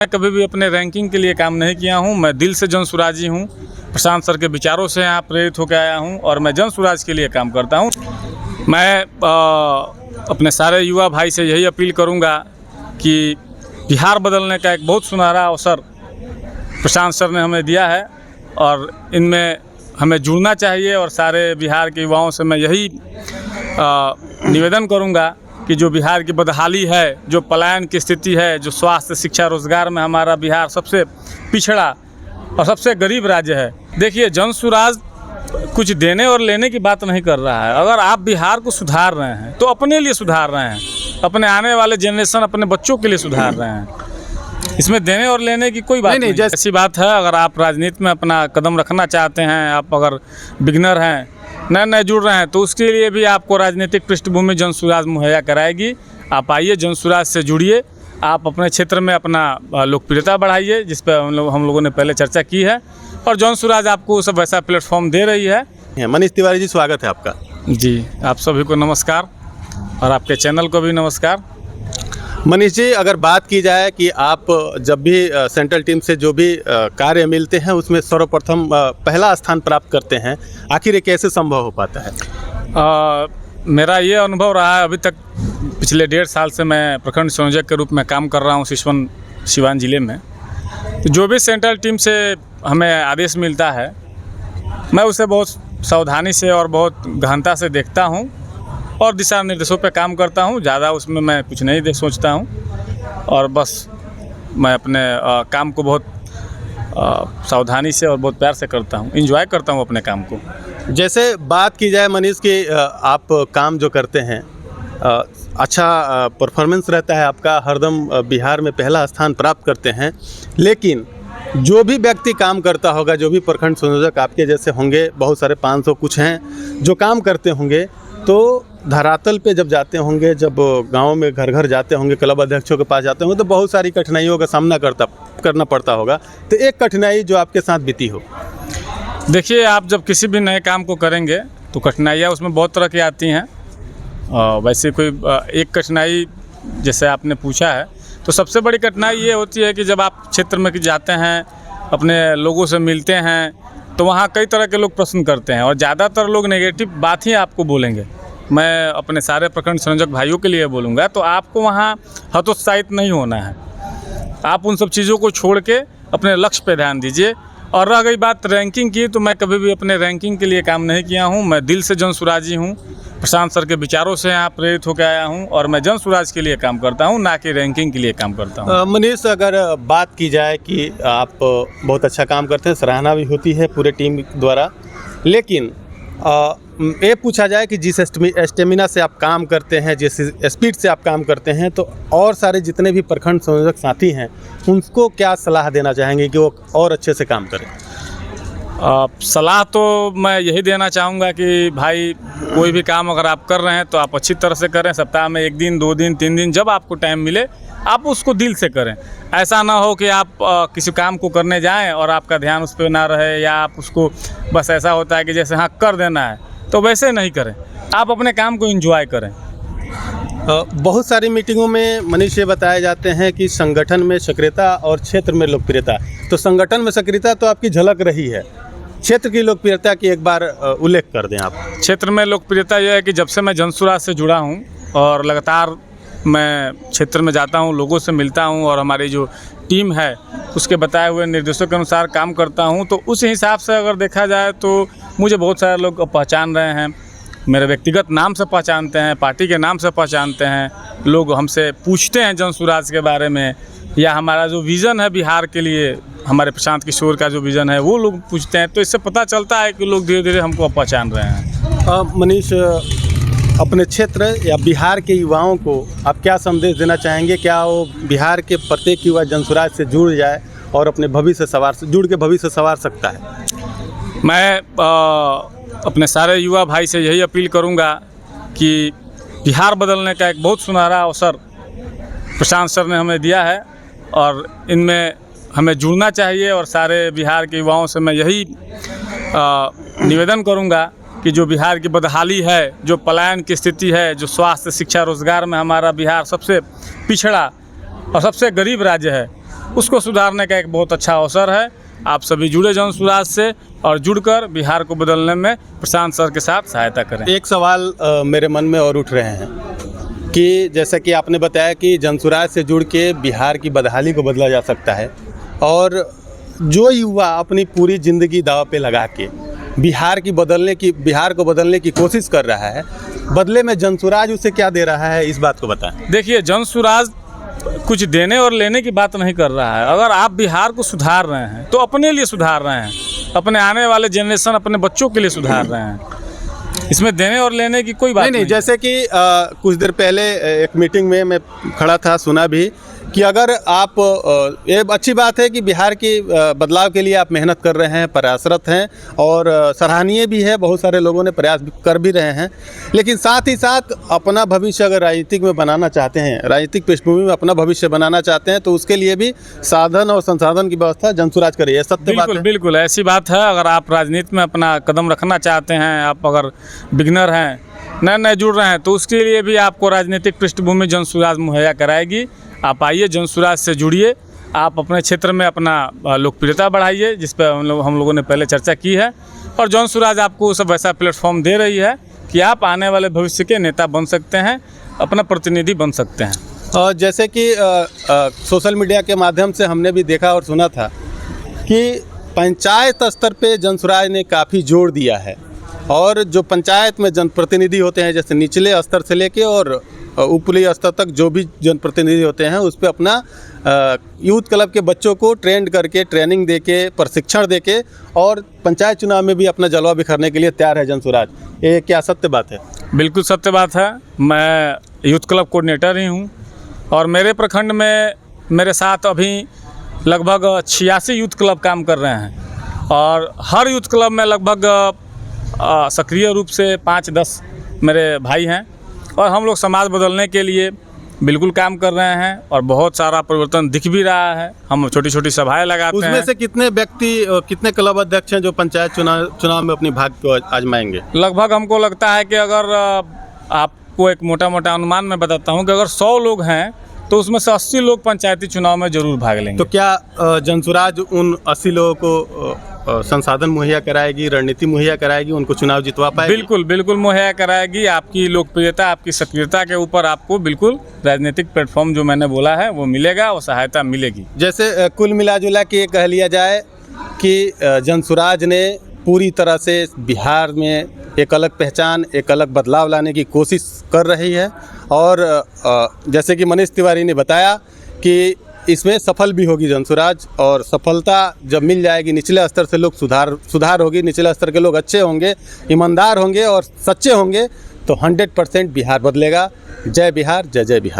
मैं कभी भी अपने रैंकिंग के लिए काम नहीं किया हूं। मैं दिल से जनसुराजी हूं। प्रशांत सर के विचारों से यहाँ प्रेरित होकर आया हूं और मैं जनसुराज के लिए काम करता हूं। मैं अपने सारे युवा भाई से यही अपील करूंगा कि बिहार बदलने का एक बहुत सुनहरा अवसर प्रशांत सर ने हमें दिया है और इनमें हमें जुड़ना चाहिए। और सारे बिहार के युवाओं से मैं यही निवेदन करूंगा कि जो बिहार की बदहाली है, जो पलायन की स्थिति है, जो स्वास्थ्य, शिक्षा, रोजगार में हमारा बिहार सबसे पिछड़ा और सबसे गरीब राज्य है। देखिए, जनसुराज कुछ देने और लेने की बात नहीं कर रहा है। अगर आप बिहार को सुधार रहे हैं तो अपने लिए सुधार रहे हैं, अपने आने वाले जनरेशन, अपने बच्चों के लिए सुधार रहे हैं। इसमें देने और लेने की कोई बात नहीं। ऐसी बात है, अगर आप राजनीति में अपना कदम रखना चाहते हैं, आप अगर बिगनर हैं, नए जुड़ रहे हैं, तो उसके लिए भी आपको राजनीतिक पृष्ठभूमि जनसुराज मुहैया कराएगी। आप आइए, जनसुराज से जुड़िए, आप अपने क्षेत्र में अपना लोकप्रियता बढ़ाइए, जिस पर हम लोगों ने पहले चर्चा की है, और जनसुराज आपको सब वैसा प्लेटफॉर्म दे रही है। मनीष तिवारी जी, स्वागत है आपका। जी, आप सभी को नमस्कार और आपके चैनल को भी नमस्कार। मनीष जी, अगर बात की जाए कि आप जब भी सेंट्रल टीम से जो भी कार्य मिलते हैं उसमें सर्वप्रथम पहला स्थान प्राप्त करते हैं, आखिर ये कैसे संभव हो पाता है? मेरा ये अनुभव रहा है, अभी तक पिछले 1.5 साल से मैं प्रखंड संयोजक के रूप में काम कर रहा हूँ सिवान जिले में। जो भी सेंट्रल टीम से हमें आदेश मिलता है, मैं उसे बहुत सावधानी से और बहुत गहनता से देखता हूँ और दिशा निर्देशों पे काम करता हूँ। ज़्यादा उसमें मैं कुछ नहीं सोचता हूँ और बस मैं अपने काम को बहुत सावधानी से और बहुत प्यार से करता हूँ, एंजॉय करता हूँ अपने काम को। जैसे बात की जाए मनीष कि आप काम जो करते हैं, अच्छा परफॉर्मेंस रहता है आपका, हरदम बिहार में पहला स्थान प्राप्त करते हैं, लेकिन जो भी व्यक्ति काम करता होगा, जो भी प्रखंड संयोजक आपके जैसे होंगे, बहुत सारे 500 कुछ हैं जो काम करते होंगे, तो धरातल पे जब जाते होंगे, जब गांव में घर घर जाते होंगे, क्लब अध्यक्षों के पास जाते होंगे, तो बहुत सारी कठिनाइयों का सामना करना पड़ता होगा। तो एक कठिनाई जो आपके साथ बीती हो? देखिए, आप जब किसी भी नए काम को करेंगे तो कठिनाइयाँ उसमें बहुत तरह की आती हैं। वैसे कोई एक कठिनाई जैसे आपने पूछा है, तो सबसे बड़ी कठिनाई ये होती है कि जब आप क्षेत्र में जाते हैं, अपने लोगों से मिलते हैं, तो वहाँ कई तरह के लोग प्रश्न करते हैं और ज़्यादातर लोग नेगेटिव बात ही आपको बोलेंगे। मैं अपने सारे प्रखंड संयोजक भाइयों के लिए बोलूँगा, तो आपको वहाँ हतोत्साहित नहीं होना है। आप उन सब चीज़ों को छोड़ के अपने लक्ष्य पे ध्यान दीजिए। और रह गई बात रैंकिंग की, तो मैं कभी भी अपने रैंकिंग के लिए काम नहीं किया हूँ। मैं दिल से जनसुराजी हूँ। प्रशांत सर के विचारों से यहाँ प्रेरित होकर आया हूँ और मैं जनसुराज के लिए काम करता हूँ, ना कि रैंकिंग के लिए काम करता हूँ। मनीष, अगर बात की जाए कि आप बहुत अच्छा काम करते हैं, सराहना भी होती है पूरे टीम द्वारा, लेकिन ये पूछा जाए कि जिस स्टेमिना से आप काम करते हैं, जिस स्पीड से आप काम करते हैं, तो और सारे जितने भी प्रखंड संयोजक साथी हैं उनको क्या सलाह देना चाहेंगे कि वो और अच्छे से काम करें? सलाह तो मैं यही देना चाहूँगा कि भाई, कोई भी काम अगर आप कर रहे हैं तो आप अच्छी तरह से करें। सप्ताह में 1 दिन, 2 दिन, 3 दिन, जब आपको टाइम मिले आप उसको दिल से करें। ऐसा ना हो कि आप किसी काम को करने जाएं और आपका ध्यान उस पर ना रहे, या आप उसको बस ऐसा होता है कि जैसे हाँ कर देना है, तो वैसे नहीं करें। आप अपने काम को एंजॉय करें। बहुत सारी मीटिंगों में मनीष ये बताए जाते हैं कि संगठन में सक्रियता और क्षेत्र में लोकप्रियता। तो संगठन में सक्रियता तो आपकी झलक रही है, क्षेत्र की लोकप्रियता की एक बार उल्लेख कर दें आप। क्षेत्र में लोकप्रियता यह है कि जब से मैं जनसुराज से जुड़ा हूँ और लगातार मैं क्षेत्र में जाता हूँ, लोगों से मिलता हूँ और हमारी जो टीम है उसके बताए हुए निर्देशों के अनुसार काम करता हूँ, तो उस हिसाब से अगर देखा जाए तो मुझे बहुत सारे लोग पहचान रहे हैं। मेरे व्यक्तिगत नाम से पहचानते हैं, पार्टी के नाम से पहचानते हैं। लोग हमसे पूछते हैं जनसुराज के बारे में, या हमारा जो विज़न है बिहार के लिए, हमारे प्रशांत किशोर का जो विज़न है, वो लोग पूछते हैं। तो इससे पता चलता है कि लोग धीरे धीरे हमको पहचान रहे हैं। मनीष, अपने क्षेत्र या बिहार के युवाओं को आप क्या संदेश देना चाहेंगे? क्या वो बिहार के प्रत्येक युवा जनसुराज से जुड़ जाए और अपने जुड़ के भविष्य संवार सकता है? मैं अपने सारे युवा भाई से यही अपील करूंगा कि बिहार बदलने का एक बहुत सुनहरा अवसर प्रशांत सर ने हमें दिया है और इनमें हमें जुड़ना चाहिए। और सारे बिहार के युवाओं से मैं यही निवेदन करूंगा कि जो बिहार की बदहाली है, जो पलायन की स्थिति है, जो स्वास्थ्य, शिक्षा, रोजगार में हमारा बिहार सबसे पिछड़ा और सबसे गरीब राज्य है, उसको सुधारने का एक बहुत अच्छा अवसर है। आप सभी जुड़े जन स्वराज से और जुड़कर बिहार को बदलने में प्रशांत सर के साथ सहायता करें। एक सवाल मेरे मन में और उठ रहे हैं कि जैसा कि आपने बताया कि जनसुराज से जुड़ के बिहार की बदहाली को बदला जा सकता है, और जो युवा अपनी पूरी ज़िंदगी दांव पे लगा के बिहार को बदलने की कोशिश कर रहा है, बदले में जनसुराज उसे क्या दे रहा है, इस बात को बताएं। देखिए, जन स्वराज कुछ देने और लेने की बात नहीं कर रहा है। अगर आप बिहार को सुधार रहे हैं तो अपने लिए सुधार रहे हैं, अपने आने वाले जनरेशन, अपने बच्चों के लिए सुधार रहे हैं। इसमें देने और लेने की कोई बात नहीं। जैसे कि कुछ देर पहले एक मीटिंग में मैं खड़ा था, सुना भी कि अगर आप ये अच्छी बात है कि बिहार की बदलाव के लिए आप मेहनत कर रहे हैं, प्रयासरत हैं, और सराहनीय भी है, बहुत सारे लोगों ने प्रयास कर भी रहे हैं, लेकिन साथ ही साथ अपना भविष्य अगर राजनीतिक में बनाना चाहते हैं, राजनीतिक पृष्ठभूमि में अपना भविष्य बनाना चाहते हैं, तो उसके लिए भी साधन और संसाधन की व्यवस्था जनसुराज करे। ये सत्य बात है। बिल्कुल ऐसी बात है। अगर आप राजनीति में अपना कदम रखना चाहते हैं, आप अगर बिगनर हैं, नए जुड़ रहे हैं, तो उसके लिए भी आपको राजनीतिक पृष्ठभूमि जनसुराज मुहैया कराएगी। आप आइए, जनसुराज से जुड़िए, आप अपने क्षेत्र में अपना लोकप्रियता बढ़ाइए, जिस पर हम लोगों ने पहले चर्चा की है, और जनसुराज आपको सब ऐसा प्लेटफॉर्म दे रही है कि आप आने वाले भविष्य के नेता बन सकते हैं, अपना प्रतिनिधि बन सकते हैं। और जैसे कि सोशल मीडिया के माध्यम से हमने भी देखा और सुना था कि पंचायत स्तर पे जनसुराज ने काफ़ी जोर दिया है, और जो पंचायत में जनप्रतिनिधि होते हैं, जैसे निचले स्तर से लेके और ऊपरी स्तर तक जो भी जनप्रतिनिधि होते हैं, उस पे अपना यूथ क्लब के बच्चों को ट्रेनिंग देके, प्रशिक्षण देके, और पंचायत चुनाव में भी अपना जलवा बिखरने के लिए तैयार है जनसुराज। ये क्या सत्य बात है? बिल्कुल सत्य बात है। मैं यूथ क्लब कोऑर्डिनेटर ही हूँ, और मेरे प्रखंड में मेरे साथ अभी लगभग 86 यूथ क्लब काम कर रहे हैं, और हर यूथ क्लब में लगभग सक्रिय रूप से 5-10 मेरे भाई हैं, और हम लोग समाज बदलने के लिए बिल्कुल काम कर रहे हैं, और बहुत सारा परिवर्तन दिख भी रहा है। हम छोटी छोटी सभाएं लगाते हैं। उसमें से कितने व्यक्ति, कितने क्लब अध्यक्ष हैं जो पंचायत चुनाव में अपनी भाग को आजमाएंगे? लगभग हमको लगता है कि अगर आपको एक मोटा अनुमान में बताता हूँ कि अगर 100 लोग हैं तो उसमें से 80 लोग पंचायती चुनाव में जरूर भाग लेंगे। तो क्या जनसुराज उन 80 लोगों को संसाधन मुहैया कराएगी, रणनीति मुहैया कराएगी, उनको चुनाव जितवा पाएगी? बिल्कुल मुहैया कराएगी। आपकी लोकप्रियता, आपकी सक्रियता के ऊपर आपको बिल्कुल राजनीतिक प्लेटफॉर्म जो मैंने बोला है वो मिलेगा, वो सहायता मिलेगी। जैसे कुल मिलाजुला के कह लिया जाए कि जनसुराज ने पूरी तरह से बिहार में एक अलग पहचान, एक अलग बदलाव लाने की कोशिश कर रही है, और जैसे कि मनीष तिवारी ने बताया कि इसमें सफल भी होगी जनसुराज, और सफलता जब मिल जाएगी, निचले स्तर से लोग सुधार होगी, निचले स्तर के लोग अच्छे होंगे, ईमानदार होंगे और सच्चे होंगे, तो 100% बिहार बदलेगा। जय बिहार, जय जय बिहार।